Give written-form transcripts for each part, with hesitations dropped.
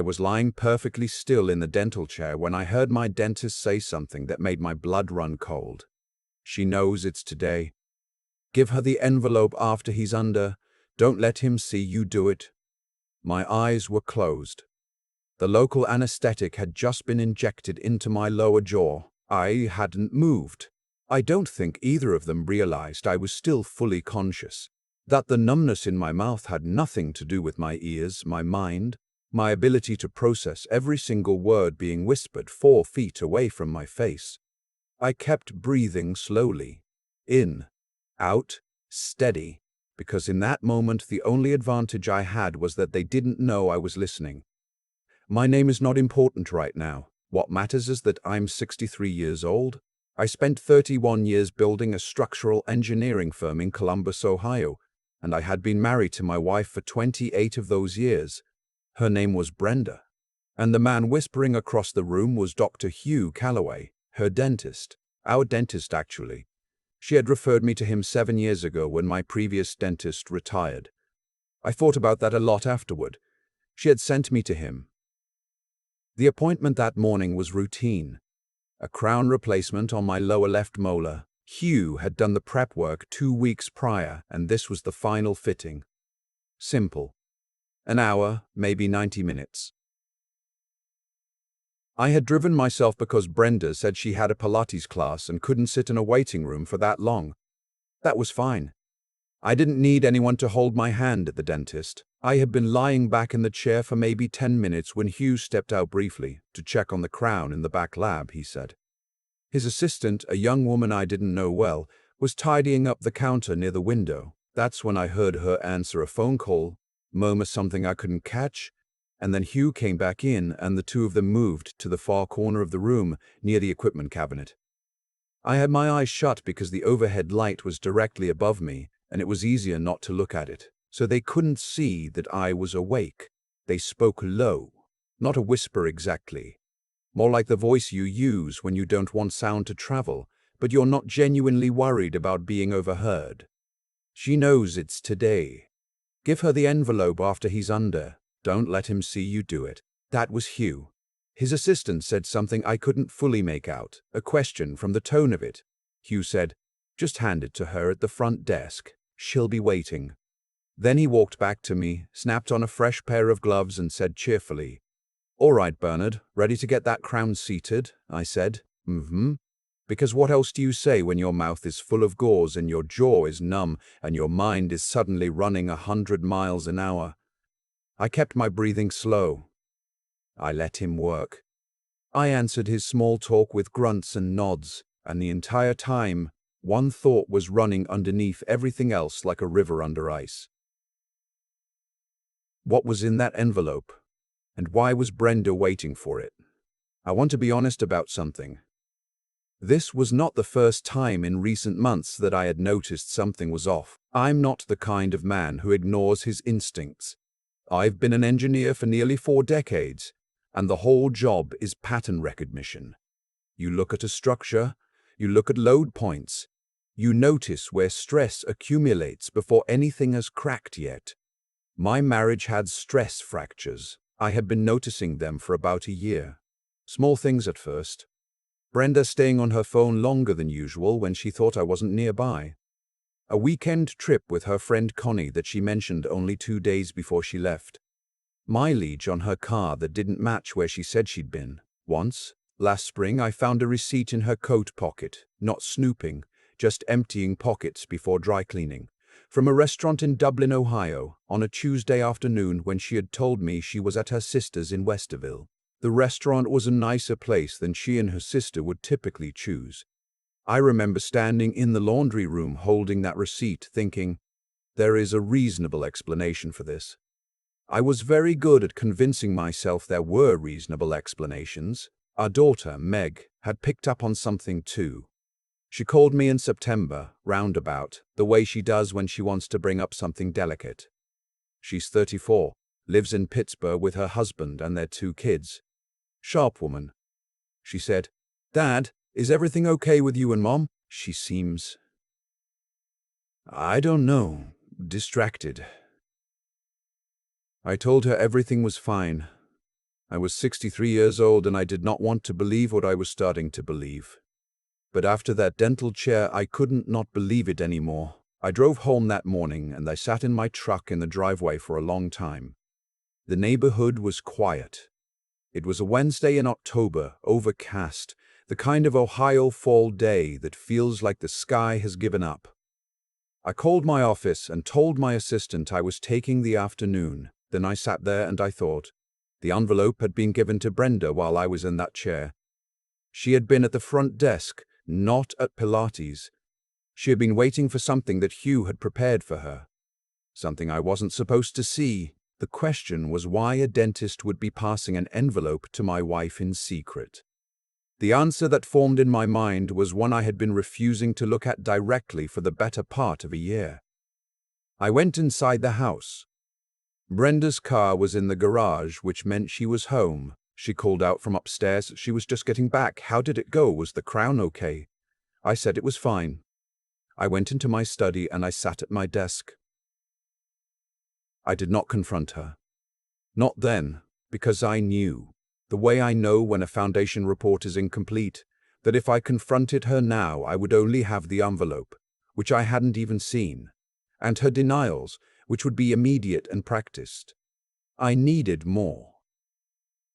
I was lying perfectly still in the dental chair when I heard my dentist say something that made my blood run cold. She knows it's today. Give her the envelope after he's under. Don't let him see you do it. My eyes were closed. The local anesthetic had just been injected into my lower jaw. I hadn't moved. I don't think either of them realized I was still fully conscious, that the numbness in my mouth had nothing to do with my ears, my mind, my ability to process every single word being whispered 4 feet away from my face. I kept breathing slowly, in, out, steady, because in that moment the only advantage I had was that they didn't know I was listening. My name is not important right now. What matters is that I'm 63 years old. I spent 31 years building a structural engineering firm in Columbus, Ohio, and I had been married to my wife for 28 of those years. Her name was Brenda, and the man whispering across the room was Dr. Hugh Calloway, her dentist, our dentist actually. She had referred me to him 7 years ago when my previous dentist retired. I thought about that a lot afterward. She had sent me to him. The appointment that morning was routine. A crown replacement on my lower left molar. Hugh had done the prep work 2 weeks prior, and this was the final fitting. Simple. An hour, maybe 90 minutes. I had driven myself because Brenda said she had a Pilates class and couldn't sit in a waiting room for that long. That was fine. I didn't need anyone to hold my hand at the dentist. I had been lying back in the chair for maybe 10 minutes when Hugh stepped out briefly to check on the crown in the back lab, he said. His assistant, a young woman I didn't know well, was tidying up the counter near the window. That's when I heard her answer a phone call, murmur something I couldn't catch, and then Hugh came back in and the two of them moved to the far corner of the room near the equipment cabinet. I had my eyes shut because the overhead light was directly above me and it was easier not to look at it, so they couldn't see that I was awake. They spoke low, not a whisper exactly. More like the voice you use when you don't want sound to travel, but you're not genuinely worried about being overheard. She knows it's today. Give her the envelope after he's under. Don't let him see you do it. That was Hugh. His assistant said something I couldn't fully make out, a question from the tone of it. Hugh said, "Just hand it to her at the front desk. She'll be waiting." Then he walked back to me, snapped on a fresh pair of gloves and said cheerfully, "All right, Bernard, ready to get that crown seated?" I said, Because what else do you say when your mouth is full of gauze and your jaw is numb and your mind is suddenly running 100 miles an hour? I kept my breathing slow. I let him work. I answered his small talk with grunts and nods, and the entire time, one thought was running underneath everything else like a river under ice. What was in that envelope? And why was Brenda waiting for it? I want to be honest about something. This was not the first time in recent months that I had noticed something was off. I'm not the kind of man who ignores his instincts. I've been an engineer for nearly 4 decades, and the whole job is pattern recognition. You look at a structure, you look at load points, you notice where stress accumulates before anything has cracked yet. My marriage had stress fractures. I had been noticing them for about a year. Small things at first. Brenda staying on her phone longer than usual when she thought I wasn't nearby. A weekend trip with her friend Connie that she mentioned only 2 days before she left. Mileage on her car that didn't match where she said she'd been. Once, last spring, I found a receipt in her coat pocket, not snooping, just emptying pockets before dry cleaning, from a restaurant in Dublin, Ohio, on a Tuesday afternoon when she had told me she was at her sister's in Westerville. The restaurant was a nicer place than she and her sister would typically choose. I remember standing in the laundry room holding that receipt, thinking, there is a reasonable explanation for this. I was very good at convincing myself there were reasonable explanations. Our daughter, Meg, had picked up on something too. She called me in September, roundabout, the way she does when she wants to bring up something delicate. She's 34, lives in Pittsburgh with her husband and their 2 kids. Sharp woman. She said, "Dad, is everything okay with you and Mom?" She seems... I don't know, distracted. I told her everything was fine. I was 63 years old and I did not want to believe what I was starting to believe. But after that dental chair, I couldn't not believe it anymore. I drove home that morning and I sat in my truck in the driveway for a long time. The neighborhood was quiet. It was a Wednesday in October, overcast, the kind of Ohio fall day that feels like the sky has given up. I called my office and told my assistant I was taking the afternoon. Then I sat there and I thought. The envelope had been given to Brenda while I was in that chair. She had been at the front desk, not at Pilates. She had been waiting for something that Hugh had prepared for her. Something I wasn't supposed to see. The question was why a dentist would be passing an envelope to my wife in secret. The answer that formed in my mind was one I had been refusing to look at directly for the better part of a year. I went inside the house. Brenda's car was in the garage, which meant she was home. She called out from upstairs. She was just getting back. How did it go? Was the crown okay? I said it was fine. I went into my study and I sat at my desk. I did not confront her. Not then, because I knew, the way I know when a foundation report is incomplete, that if I confronted her now, I would only have the envelope, which I hadn't even seen, and her denials, which would be immediate and practiced. I needed more.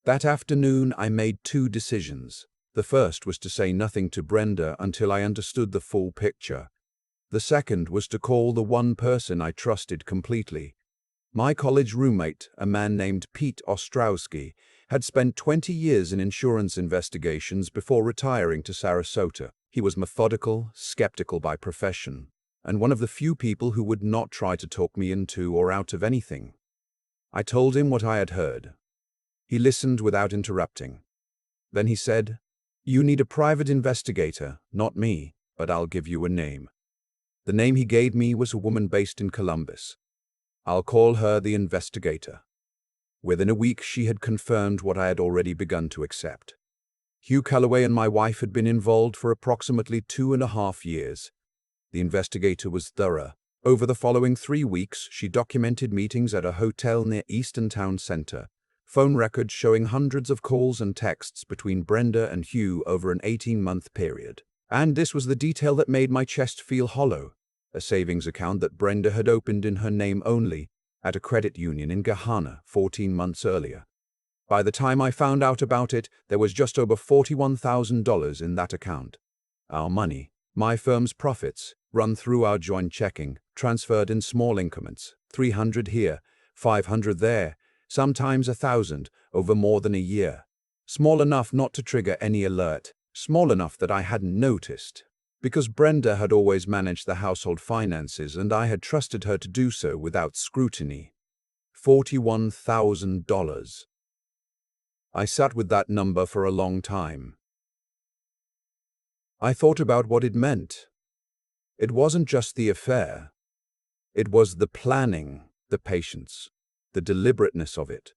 That afternoon, I made two decisions. The first was to say nothing to Brenda until I understood the full picture. The second was to call the one person I trusted completely. My college roommate, a man named Pete Ostrowski, had spent 20 years in insurance investigations before retiring to Sarasota. He was methodical, skeptical by profession, and one of the few people who would not try to talk me into or out of anything. I told him what I had heard. He listened without interrupting. Then he said, "You need a private investigator, not me, but I'll give you a name." The name he gave me was a woman based in Columbus. I'll call her the investigator. Within a week, she had confirmed what I had already begun to accept. Hugh Calloway and my wife had been involved for approximately 2.5 years. The investigator was thorough. Over the following 3 weeks, she documented meetings at a hotel near Eastern Town Center, phone records showing hundreds of calls and texts between Brenda and Hugh over an 18-month period. And this was the detail that made my chest feel hollow. A savings account that Brenda had opened in her name only at a credit union in Gahanna 14 months earlier. By the time I found out about it, there was just over $41,000 in that account. Our money, my firm's profits, run through our joint checking, transferred in small increments, 300 here, 500 there, sometimes 1,000 over more than a year. Small enough not to trigger any alert, small enough that I hadn't noticed. Because Brenda had always managed the household finances and I had trusted her to do so without scrutiny. $41,000. I sat with that number for a long time. I thought about what it meant. It wasn't just the affair. It was the planning, the patience, the deliberateness of it.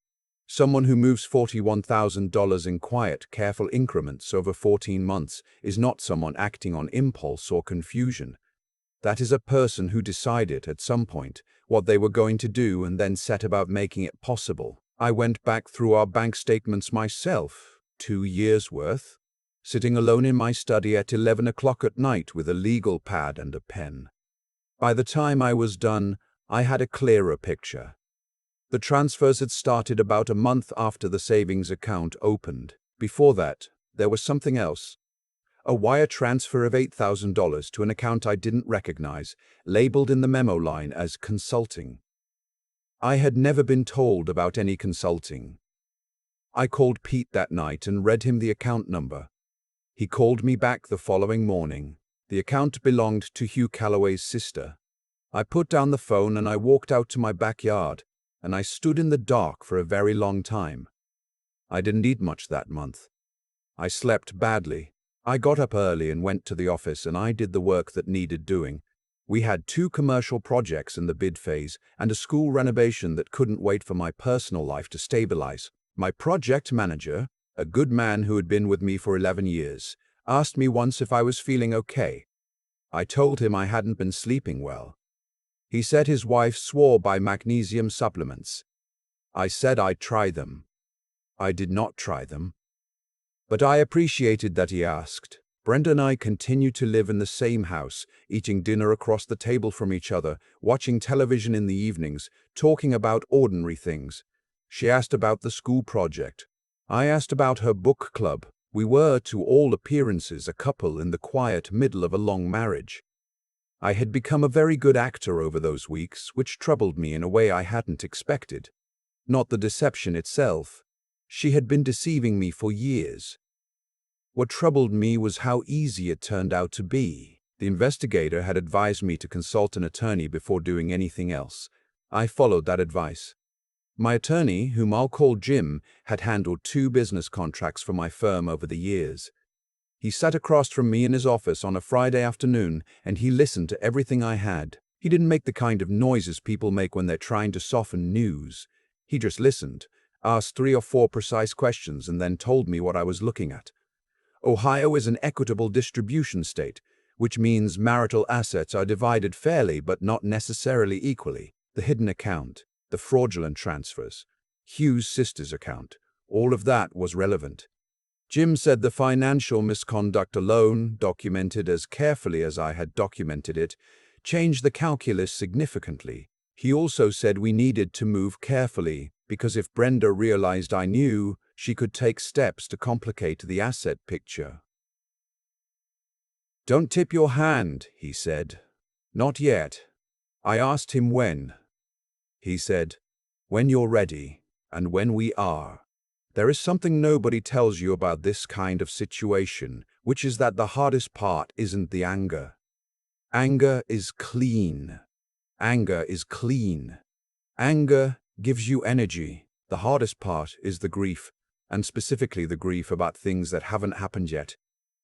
Someone who moves $41,000 in quiet, careful increments over 14 months is not someone acting on impulse or confusion. That is a person who decided at some point what they were going to do and then set about making it possible. I went back through our bank statements myself, 2 years' worth, sitting alone in my study at 11 o'clock at night with a legal pad and a pen. By the time I was done, I had a clearer picture. The transfers had started about a month after the savings account opened. Before that, there was something else. A wire transfer of $8,000 to an account I didn't recognize, labeled in the memo line as consulting. I had never been told about any consulting. I called Pete that night and read him the account number. He called me back the following morning. The account belonged to Hugh Calloway's sister. I put down the phone and I walked out to my backyard, and I stood in the dark for a very long time. I didn't eat much that month. I slept badly. I got up early and went to the office and I did the work that needed doing. We had 2 commercial projects in the bid phase and a school renovation that couldn't wait for my personal life to stabilize. My project manager, a good man who had been with me for 11 years, asked me once if I was feeling okay. I told him I hadn't been sleeping well. He said his wife swore by magnesium supplements. I said I'd try them. I did not try them. But I appreciated that he asked. Brenda and I continued to live in the same house, eating dinner across the table from each other, watching television in the evenings, talking about ordinary things. She asked about the school project. I asked about her book club. We were, to all appearances, a couple in the quiet middle of a long marriage. I had become a very good actor over those weeks, which troubled me in a way I hadn't expected. Not the deception itself. She had been deceiving me for years. What troubled me was how easy it turned out to be. The investigator had advised me to consult an attorney before doing anything else. I followed that advice. My attorney, whom I'll call Jim, had handled 2 business contracts for my firm over the years. He sat across from me in his office on a Friday afternoon, and he listened to everything I had. He didn't make the kind of noises people make when they're trying to soften news. He just listened, asked 3 or 4 precise questions, and then told me what I was looking at. Ohio is an equitable distribution state, which means marital assets are divided fairly but not necessarily equally. The hidden account, the fraudulent transfers, Hugh's sister's account, all of that was relevant. Jim said the financial misconduct alone, documented as carefully as I had documented it, changed the calculus significantly. He also said we needed to move carefully, because if Brenda realized I knew, she could take steps to complicate the asset picture. "Don't tip your hand," he said. "Not yet." I asked him when. He said, "When you're ready, and when we are." There is something nobody tells you about this kind of situation, which is that the hardest part isn't the anger. Anger is clean. Anger is clean. Anger gives you energy. The hardest part is the grief, and specifically the grief about things that haven't happened yet.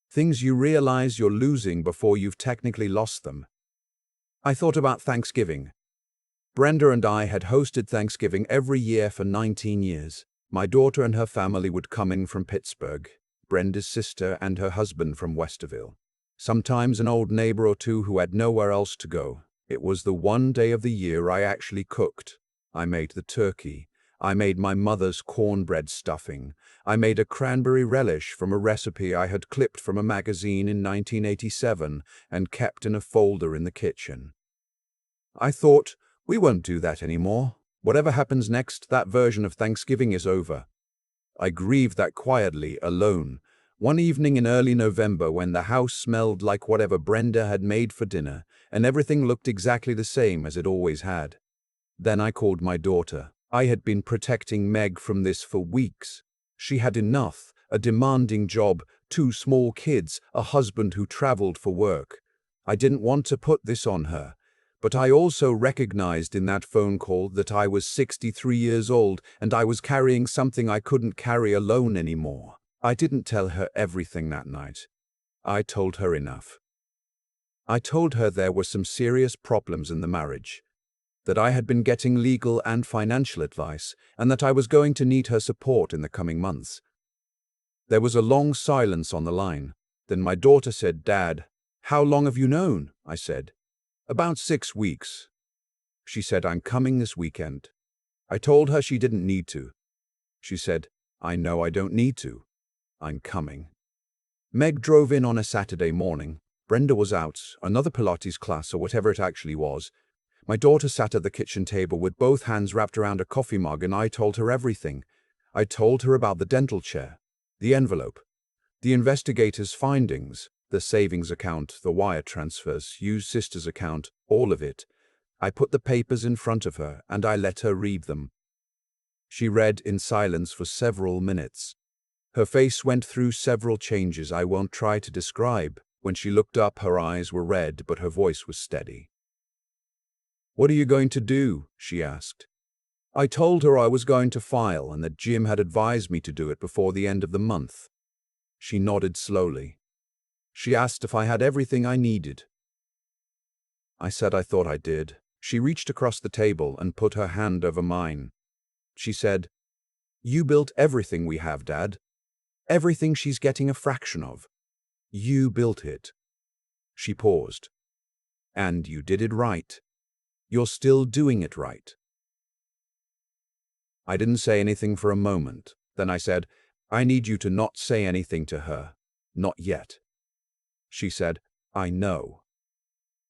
Things you realize you're losing before you've technically lost them. I thought about Thanksgiving. Brenda and I had hosted Thanksgiving every year for 19 years. My daughter and her family would come in from Pittsburgh, Brenda's sister and her husband from Westerville. Sometimes an old neighbor or two who had nowhere else to go. It was the one day of the year I actually cooked. I made the turkey. I made my mother's cornbread stuffing. I made a cranberry relish from a recipe I had clipped from a magazine in 1987 and kept in a folder in the kitchen. I thought, we won't do that anymore. Whatever happens next, that version of Thanksgiving is over. I grieved that quietly, alone. One evening in early November, when the house smelled like whatever Brenda had made for dinner, and everything looked exactly the same as it always had. Then I called my daughter. I had been protecting Meg from this for weeks. She had enough, a demanding job, 2 small kids, a husband who traveled for work. I didn't want to put this on her. But I also recognized in that phone call that I was 63 years old and I was carrying something I couldn't carry alone anymore. I didn't tell her everything that night. I told her enough. I told her there were some serious problems in the marriage, that I had been getting legal and financial advice, and that I was going to need her support in the coming months. There was a long silence on the line. Then my daughter said, "Dad, how long have you known?" I said, "About 6 weeks." She said, "I'm coming this weekend." I told her she didn't need to. She said, "I know I don't need to. I'm coming." Meg drove in on a Saturday morning. Brenda was out, another Pilates class or whatever it actually was. My daughter sat at the kitchen table with both hands wrapped around a coffee mug, and I told her everything. I told her about the dental chair, the envelope, the investigator's findings, the savings account, the wire transfers, Hugh's sister's account, all of it. I put the papers in front of her, and I let her read them. She read in silence for several minutes. Her face went through several changes I won't try to describe. When she looked up, her eyes were red, but her voice was steady. "What are you going to do?" she asked. I told her I was going to file and that Jim had advised me to do it before the end of the month. She nodded slowly. She asked if I had everything I needed. I said I thought I did. She reached across the table and put her hand over mine. She said, "You built everything we have, Dad. Everything she's getting a fraction of. You built it." She paused. "And you did it right. You're still doing it right." I didn't say anything for a moment. Then I said, "I need you to not say anything to her. Not yet." She said, "I know."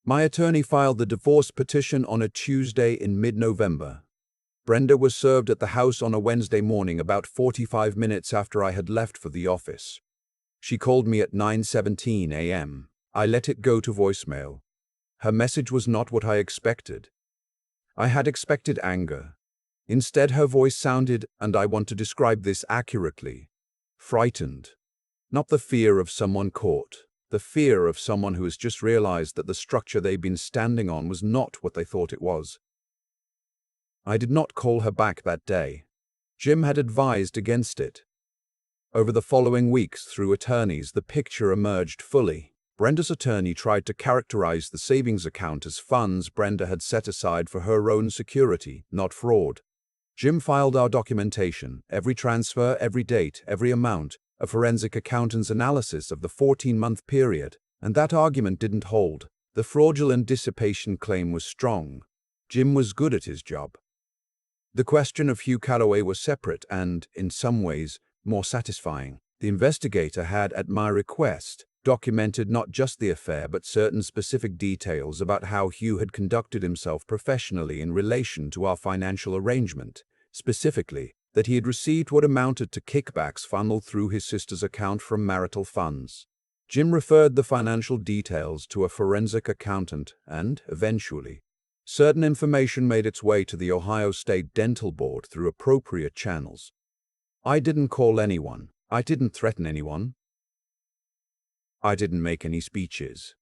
My attorney filed the divorce petition on a Tuesday in mid-November. Brenda was served at the house on a Wednesday morning about 45 minutes after I had left for the office. She called me at 9:17 a.m. I let it go to voicemail. Her message was not what I expected. I had expected anger. Instead, her voice sounded, and I want to describe this accurately, frightened. Not the fear of someone caught, the fear of someone who has just realized that the structure they've been standing on was not what they thought it was. I did not call her back that day. Jim had advised against it. Over the following weeks, through attorneys, the picture emerged fully. Brenda's attorney tried to characterize the savings account as funds Brenda had set aside for her own security, not fraud. Jim filed our documentation, every transfer, every date, every amount, a forensic accountant's analysis of the 14-month period, and that argument didn't hold. The fraudulent dissipation claim was strong. Jim was good at his job. The question of Hugh Calloway was separate and, in some ways, more satisfying. The investigator had, at my request, documented not just the affair but certain specific details about how Hugh had conducted himself professionally in relation to our financial arrangement, specifically that he had received what amounted to kickbacks funneled through his sister's account from marital funds. Jim referred the financial details to a forensic accountant and, eventually, certain information made its way to the Ohio State Dental Board through appropriate channels. I didn't call anyone. I didn't threaten anyone. I didn't make any speeches.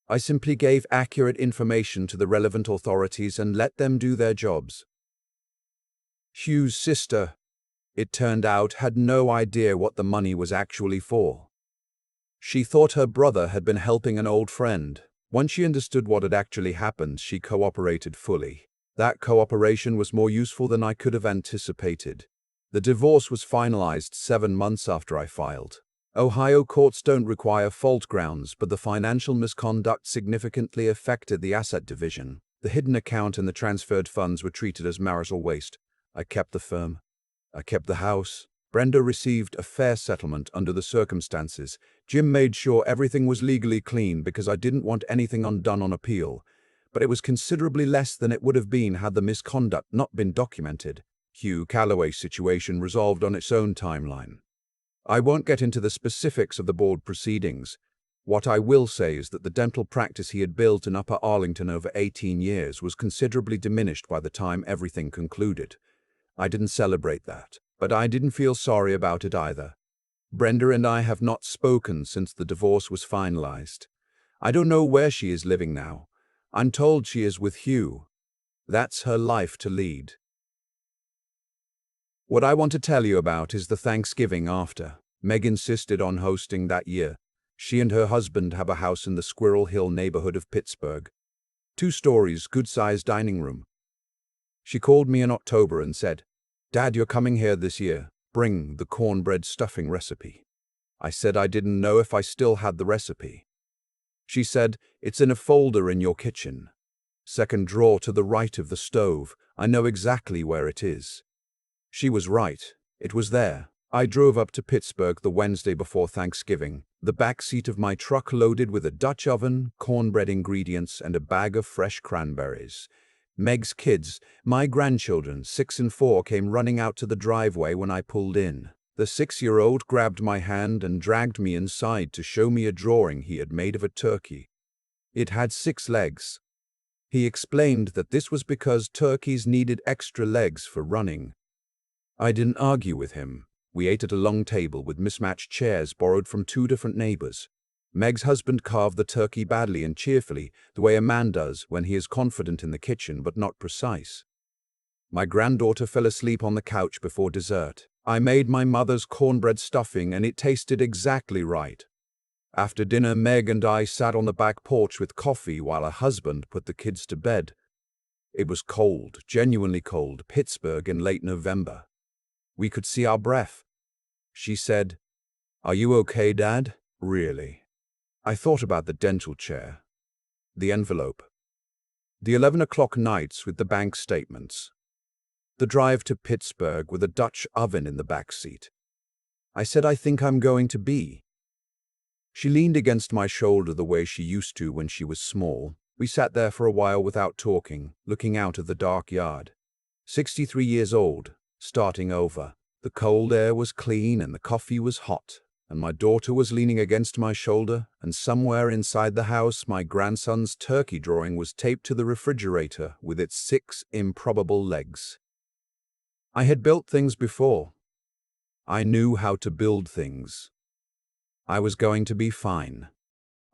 I simply gave accurate information to the relevant authorities and let them do their jobs. Hugh's sister, it turned out, had no idea what the money was actually for. She thought her brother had been helping an old friend. Once she understood what had actually happened, she cooperated fully. That cooperation was more useful than I could have anticipated. The divorce was finalized 7 months after I filed. Ohio courts don't require fault grounds, but the financial misconduct significantly affected the asset division. The hidden account and the transferred funds were treated as marital waste. I kept the firm. I kept the house. Brenda received a fair settlement under the circumstances. Jim made sure everything was legally clean because I didn't want anything undone on appeal. But it was considerably less than it would have been had the misconduct not been documented. Hugh Calloway's situation resolved on its own timeline. I won't get into the specifics of the board proceedings. What I will say is that the dental practice he had built in Upper Arlington over 18 years was considerably diminished by the time everything concluded. I didn't celebrate that, but I didn't feel sorry about it either. Brenda and I have not spoken since the divorce was finalized. I don't know where she is living now. I'm told she is with Hugh. That's her life to lead. What I want to tell you about is the Thanksgiving after. Meg insisted on hosting that year. She and her husband have a house in the Squirrel Hill neighborhood of Pittsburgh. 2 stories, good-sized dining room. She called me in October and said, "Dad, you're coming here this year. Bring the cornbread stuffing recipe." I said I didn't know if I still had the recipe. She said, "It's in a folder in your kitchen. Second drawer to the right of the stove. I know exactly where it is." She was right. It was there. I drove up to Pittsburgh the Wednesday before Thanksgiving, the back seat of my truck loaded with a Dutch oven, cornbread ingredients, and a bag of fresh cranberries. Meg's kids, my grandchildren, 6 and 4, came running out to the driveway when I pulled in. The 6-year-old grabbed my hand and dragged me inside to show me a drawing he had made of a turkey. It had 6 legs. He explained that this was because turkeys needed extra legs for running. I didn't argue with him. We ate at a long table with mismatched chairs borrowed from 2 different neighbors. Meg's husband carved the turkey badly and cheerfully, the way a man does when he is confident in the kitchen but not precise. My granddaughter fell asleep on the couch before dessert. I made my mother's cornbread stuffing and it tasted exactly right. After dinner, Meg and I sat on the back porch with coffee while her husband put the kids to bed. It was cold, genuinely cold, Pittsburgh in late November. We could see our breath. She said, "Are you okay, Dad?" Really? I thought about the dental chair, the envelope, the 11 o'clock nights with the bank statements. The drive to Pittsburgh with a Dutch oven in the back seat. I said, I think I'm going to be. She leaned against my shoulder the way she used to when she was small. We sat there for a while without talking, looking out at the dark yard. 63 years old, starting over. The cold air was clean and the coffee was hot, and my daughter was leaning against my shoulder, and somewhere inside the house my grandson's turkey drawing was taped to the refrigerator with its 6 improbable legs. I had built things before. I knew how to build things. I was going to be fine.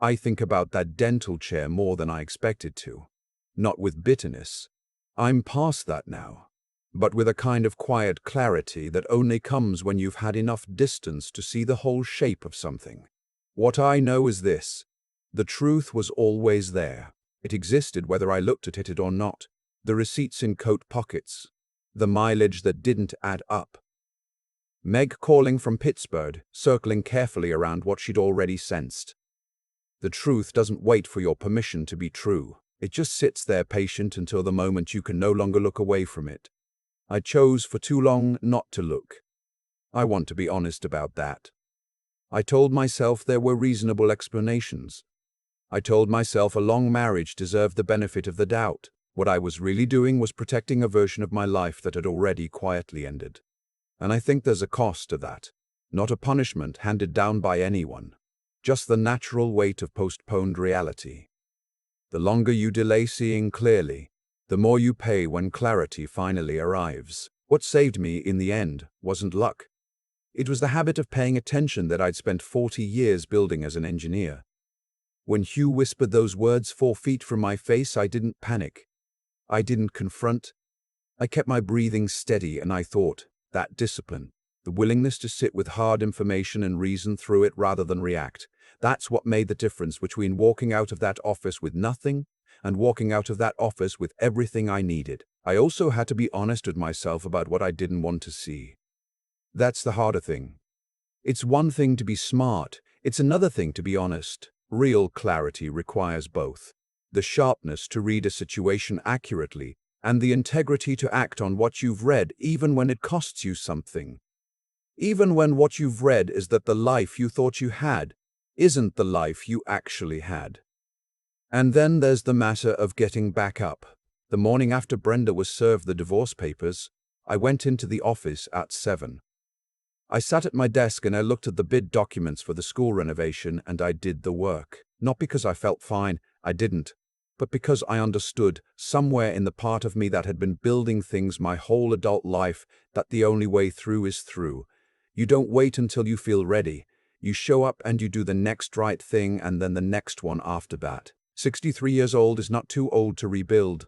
I think about that dental chair more than I expected to. Not with bitterness. I'm past that now. But with a kind of quiet clarity that only comes when you've had enough distance to see the whole shape of something. What I know is this. The truth was always there. It existed whether I looked at it or not. The receipts in coat pockets. The mileage that didn't add up. Meg calling from Pittsburgh, circling carefully around what she'd already sensed. The truth doesn't wait for your permission to be true. It just sits there patient until the moment you can no longer look away from it. I chose for too long not to look. I want to be honest about that. I told myself there were reasonable explanations. I told myself a long marriage deserved the benefit of the doubt. What I was really doing was protecting a version of my life that had already quietly ended. And I think there's a cost to that. Not a punishment handed down by anyone. Just the natural weight of postponed reality. The longer you delay seeing clearly, the more you pay when clarity finally arrives. What saved me in the end wasn't luck. It was the habit of paying attention that I'd spent 40 years building as an engineer. When Hugh whispered those words 4 feet from my face, I didn't panic. I didn't confront. I kept my breathing steady, and I thought, that discipline, the willingness to sit with hard information and reason through it rather than react, that's what made the difference between walking out of that office with nothing and walking out of that office with everything I needed. I also had to be honest with myself about what I didn't want to see. That's the harder thing. It's one thing to be smart, it's another thing to be honest. Real clarity requires both. The sharpness to read a situation accurately, and the integrity to act on what you've read even when it costs you something. Even when what you've read is that the life you thought you had isn't the life you actually had. And then there's the matter of getting back up. The morning after Brenda was served the divorce papers, I went into the office at 7. I sat at my desk and I looked at the bid documents for the school renovation, and I did the work. Not because I felt fine, I didn't, but because I understood, somewhere in the part of me that had been building things my whole adult life, that the only way through is through. You don't wait until you feel ready. You show up and you do the next right thing, and then the next one after that. 63 years old is not too old to rebuild.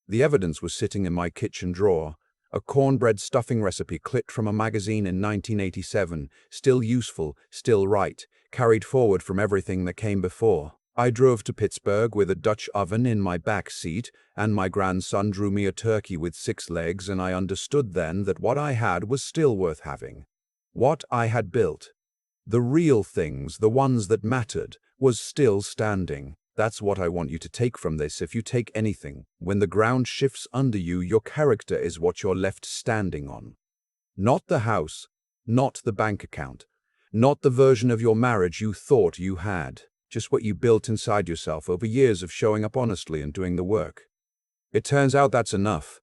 The evidence was sitting in my kitchen drawer. A cornbread stuffing recipe clipped from a magazine in 1987, still useful, still right, carried forward from everything that came before. I drove to Pittsburgh with a Dutch oven in my back seat, and my grandson drew me a turkey with 6 legs, and I understood then that what I had was still worth having. What I had built, the real things, the ones that mattered, was still standing. That's what I want you to take from this, if you take anything. When the ground shifts under you, your character is what you're left standing on. Not the house, not the bank account, not the version of your marriage you thought you had. Just what you built inside yourself over years of showing up honestly and doing the work. It turns out that's enough.